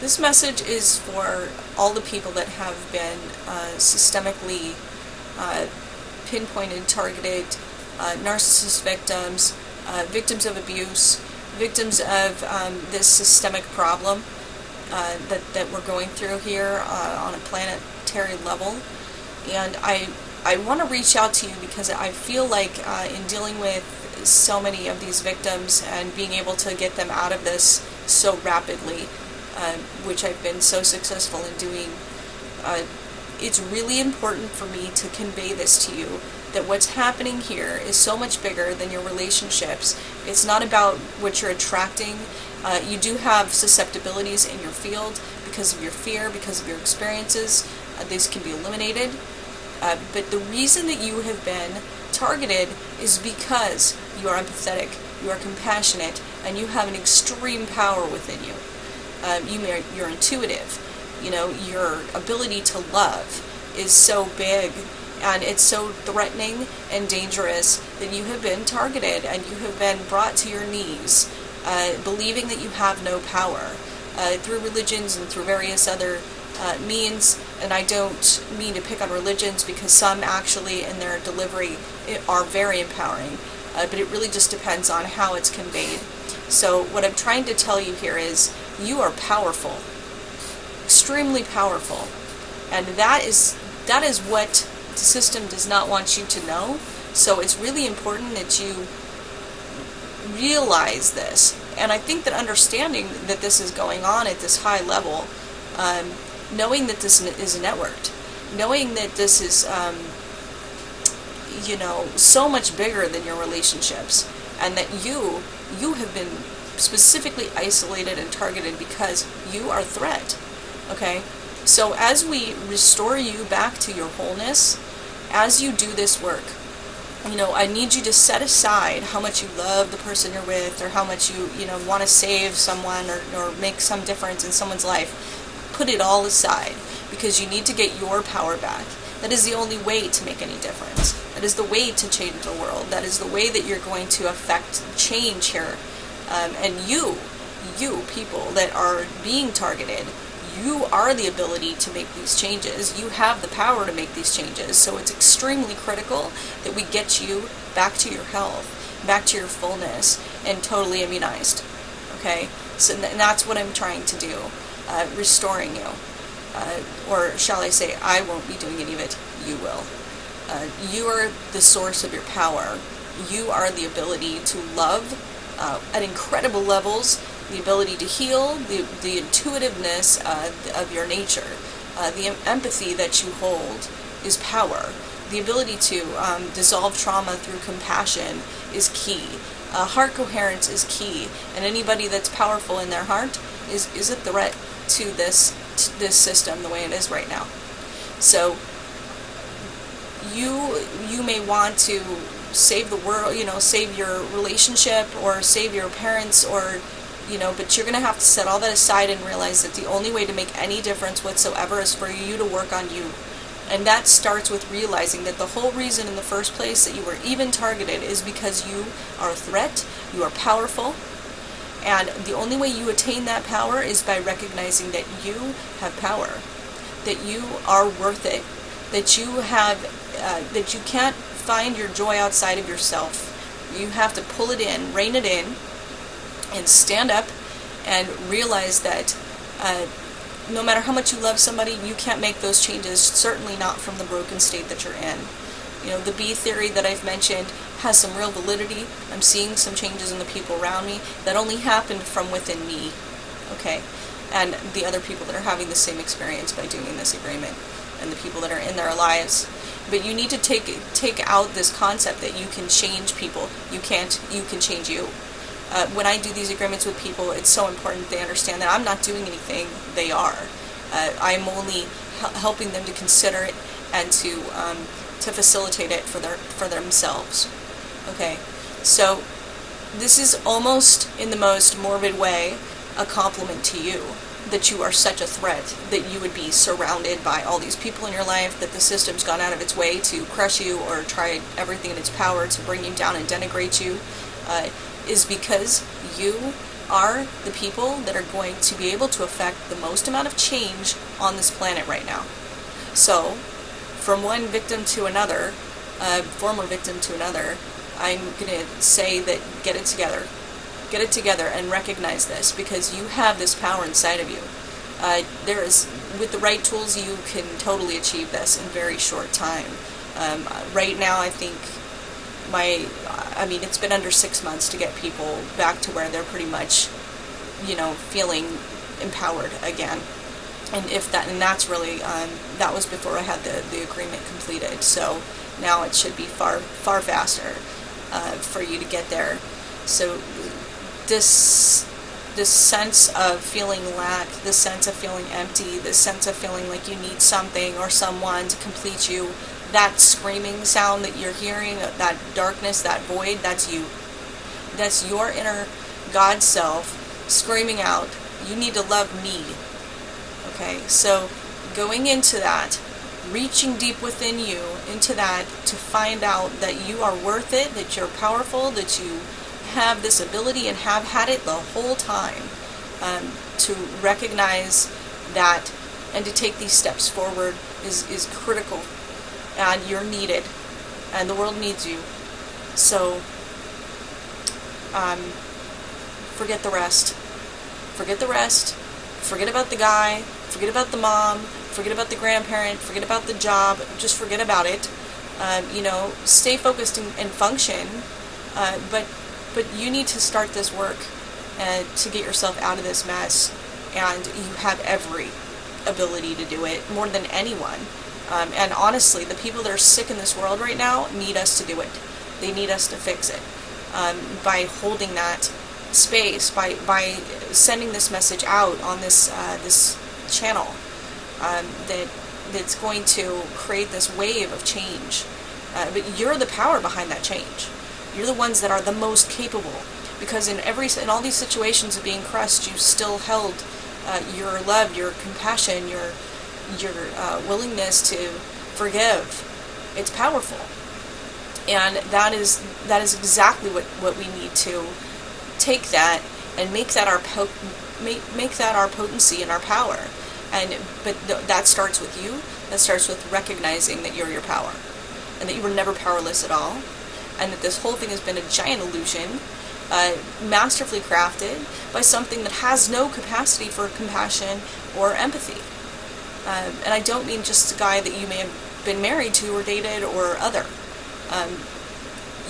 This message is for all the people that have been systemically pinpointed, targeted, narcissist victims, victims of abuse, victims of this systemic problem that we're going through here on a planetary level. And I want to reach out to you because I feel like in dealing with so many of these victims and being able to get them out of this so rapidly, which I've been so successful in doing, it's really important for me to convey this to you, that what's happening here is so much bigger than your relationships. It's not about what you're attracting. You do have susceptibilities in your field because of your fear, because of your experiences. These can be eliminated. But the reason that you have been targeted is because you are empathetic, you are compassionate, and you have an extreme power within you. You're intuitive. You know, your ability to love is so big, and it's so threatening and dangerous that you have been targeted and you have been brought to your knees, believing that you have no power through religions and through various other means. And I don't mean to pick on religions, because some actually in their delivery are very empowering, but it really just depends on how it's conveyed. So what I'm trying to tell you here is you are powerful, extremely powerful, and that is what the system does not want you to know. So it's really important that you realize this. And I think that understanding that this is going on at this high level, knowing that this is networked, knowing that this is, so much bigger than your relationships, and that you have been specifically isolated and targeted because you are a threat. Okay? So as we restore you back to your wholeness, as you do this work, I need you to set aside how much you love the person you're with, or how much you want to save someone or make some difference in someone's life. Put it all aside, because you need to get your power back. That is the only way to make any difference. That is the way to change the world. That is the way that you're going to affect change here. And you people that are being targeted, you are the ability to make these changes. You have the power to make these changes. So it's extremely critical that we get you back to your health, back to your fullness, and totally immunized. Okay? So and that's what I'm trying to do, restoring you. Or shall I say, I won't be doing any of it, you will. You are the source of your power. You are the ability to love at incredible levels, the ability to heal, the intuitiveness of your nature, the empathy that you hold is power. The ability to dissolve trauma through compassion is key. Heart coherence is key, and anybody that's powerful in their heart is a threat to this system the way it is right now. So you may want to save the world, save your relationship or save your parents, or but you're going to have to set all that aside and realize that the only way to make any difference whatsoever is for you to work on you. And that starts with realizing that the whole reason in the first place that you were even targeted is because you are a threat, you are powerful, and the only way you attain that power is by recognizing that you have power, that you are worth it, that you have, that you can't find your joy outside of yourself. You have to pull it in, rein it in, and stand up and realize that no matter how much you love somebody, you can't make those changes, certainly not from the broken state that you're in. The B theory that I've mentioned has some real validity. I'm seeing some changes in the people around me that only happened from within me, okay? And the other people that are having the same experience by doing this agreement, and the people that are in their lives. But you need to take out this concept that you can change people. You can't. You can change you. When I do these agreements with people, it's so important they understand that I'm not doing anything, they are. I'm only helping them to consider it and to facilitate it for themselves. Okay, so this is almost, in the most morbid way, a compliment to you, that you are such a threat, that you would be surrounded by all these people in your life, that the system's gone out of its way to crush you or try everything in its power to bring you down and denigrate you, is because you are the people that are going to be able to affect the most amount of change on this planet right now. So, from one victim to another, former victim to another, I'm going to say that get it together. Get it together and recognize this, because you have this power inside of you. With the right tools, you can totally achieve this in a very short time. Right now, I think it's been under 6 months to get people back to where they're pretty much, feeling empowered again. And that's really, that was before I had the agreement completed. So now it should be far, far faster for you to get there. So this sense of feeling lack, this sense of feeling empty, this sense of feeling like you need something or someone to complete you, that screaming sound that you're hearing, that darkness, that void, that's you. That's your inner God self screaming out, you need to love me. Okay, so going into that, reaching deep within you into that to find out that you are worth it, that you're powerful, that you have this ability and have had it the whole time, to recognize that and to take these steps forward is critical, and you're needed, and the world needs you. So forget the rest. Forget the rest. Forget about the guy. Forget about the mom. Forget about the grandparent. Forget about the job. Just forget about it. Stay focused and function. But you need to start this work to get yourself out of this mess. And you have every ability to do it, more than anyone. And honestly, the people that are sick in this world right now need us to do it. They need us to fix it. By holding that space, by sending this message out on this channel, that's going to create this wave of change. But you're the power behind that change. You're the ones that are the most capable, because in all these situations of being crushed, you still held your love, your compassion, your willingness to forgive. It's powerful. And that is exactly what we need to take that and make that our potency and our power. But that starts with you. That starts with recognizing that you're your power, and that you were never powerless at all, and that this whole thing has been a giant illusion, masterfully crafted by something that has no capacity for compassion or empathy. And I don't mean just a guy that you may have been married to or dated or other.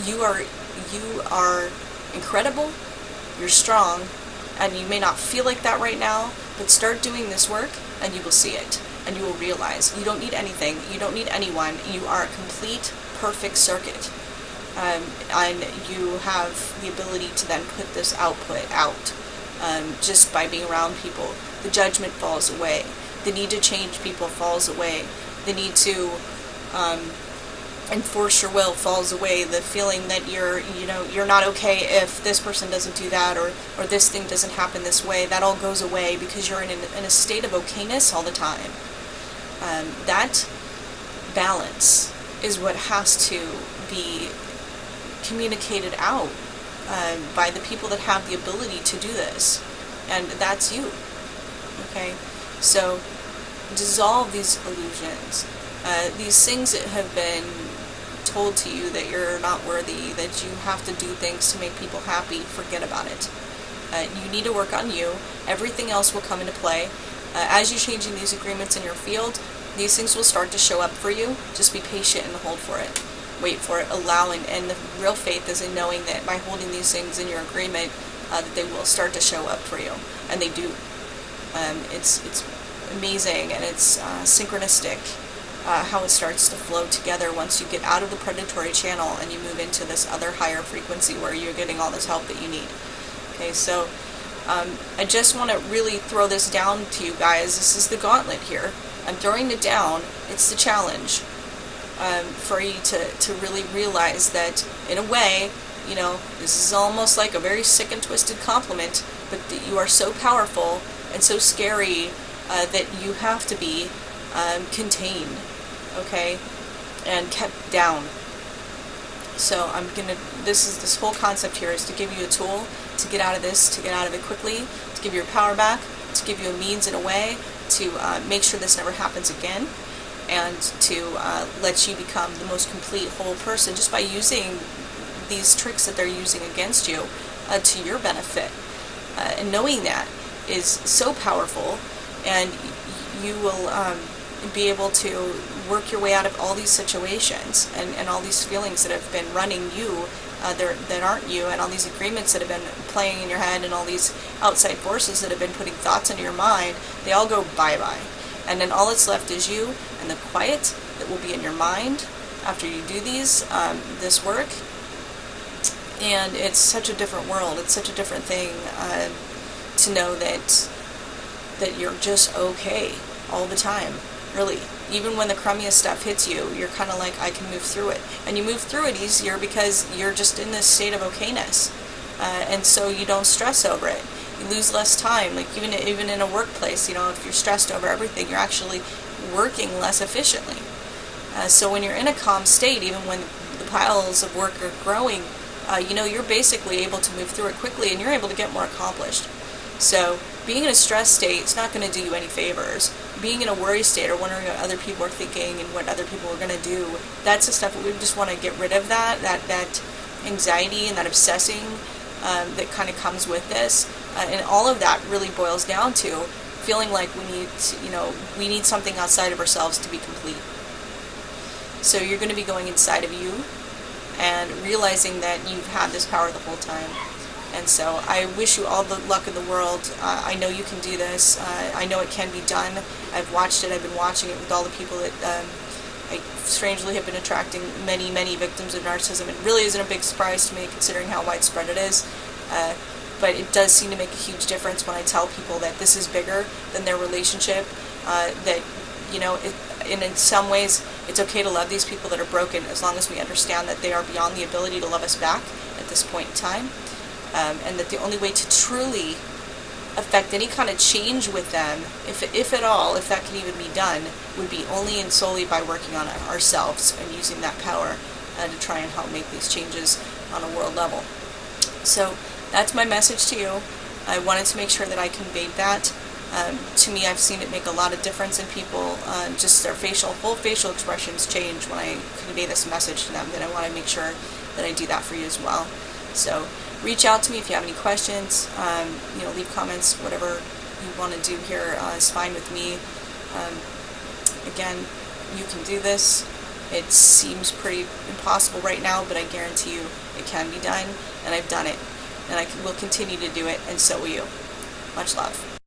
You are incredible, you're strong, and you may not feel like that right now, but start doing this work and you will see it, and you will realize you don't need anything, you don't need anyone, you are a complete, perfect circuit, and you have the ability to then put this output out, just by being around people. The judgment falls away, the need to change people falls away, the need to enforce your will falls away, the feeling that you're not okay if this person doesn't do that, or this thing doesn't happen this way, that all goes away because you're in a state of okayness all the time. That balance is what has to be communicated out by the people that have the ability to do this, and that's you. Okay, so dissolve these illusions, these things that have been told to you that you're not worthy, that you have to do things to make people happy. Forget about it. You need to work on you. Everything else will come into play. As you're changing these agreements in your field, these things will start to show up for you. Just be patient and hold for it. Wait for it, allowing, and the real faith is in knowing that by holding these things in your agreement, that they will start to show up for you, and they do. It's amazing, and it's synchronistic how it starts to flow together once you get out of the predatory channel and you move into this other higher frequency where you're getting all this help that you need. Okay, so I just want to really throw this down to you guys. This is the gauntlet here. I'm throwing it down. It's the challenge for you to really realize that, in a way, this is almost like a very sick and twisted compliment, but that you are so powerful and so scary that you have to be contained, okay, and kept down. So this whole concept here is to give you a tool to get out of this, to get out of it quickly, to give your power back, to give you a means and a way to make sure this never happens again, and to let you become the most complete whole person just by using these tricks that they're using against you to your benefit. And knowing that is so powerful, and you will be able to work your way out of all these situations and all these feelings that have been running you that aren't you, and all these agreements that have been playing in your head, and all these outside forces that have been putting thoughts into your mind. They all go bye-bye. And then all that's left is you and the quiet that will be in your mind after you do this work. And it's such a different world. It's such a different thing to know that you're just okay all the time, really. Even when the crummiest stuff hits you, you're kind of like, I can move through it. And you move through it easier because you're just in this state of okayness. And so you don't stress over it. You lose less time. Like even in a workplace, if you're stressed over everything, you're actually working less efficiently. So when you're in a calm state, even when the piles of work are growing, you're basically able to move through it quickly, and you're able to get more accomplished. So being in a stress state is not going to do you any favors. Being in a worry state or wondering what other people are thinking and what other people are going to do, that's the stuff that we just want to get rid of, that anxiety and that obsessing that kind of comes with this. And all of that really boils down to feeling like we need something outside of ourselves to be complete. So you're going to be going inside of you and realizing that you've had this power the whole time. And so I wish you all the luck in the world. I know you can do this. I know it can be done. I've watched it. I've been watching it with all the people that I strangely have been attracting many, many victims of narcissism. It really isn't a big surprise to me considering how widespread it is. But it does seem to make a huge difference when I tell people that this is bigger than their relationship. And in some ways, it's okay to love these people that are broken as long as we understand that they are beyond the ability to love us back at this point in time. And that the only way to truly affect any kind of change with them, if at all, if that can even be done, would be only and solely by working on ourselves and using that power to try and help make these changes on a world level. So that's my message to you. I wanted to make sure that I conveyed that. To me, I've seen it make a lot of difference in people. Just their whole facial expressions change when I convey this message to them. And I want to make sure that I do that for you as well. So reach out to me if you have any questions. Leave comments. Whatever you want to do here is fine with me. Again, you can do this. It seems pretty impossible right now, but I guarantee you it can be done, and I've done it, and I will continue to do it, and so will you. Much love.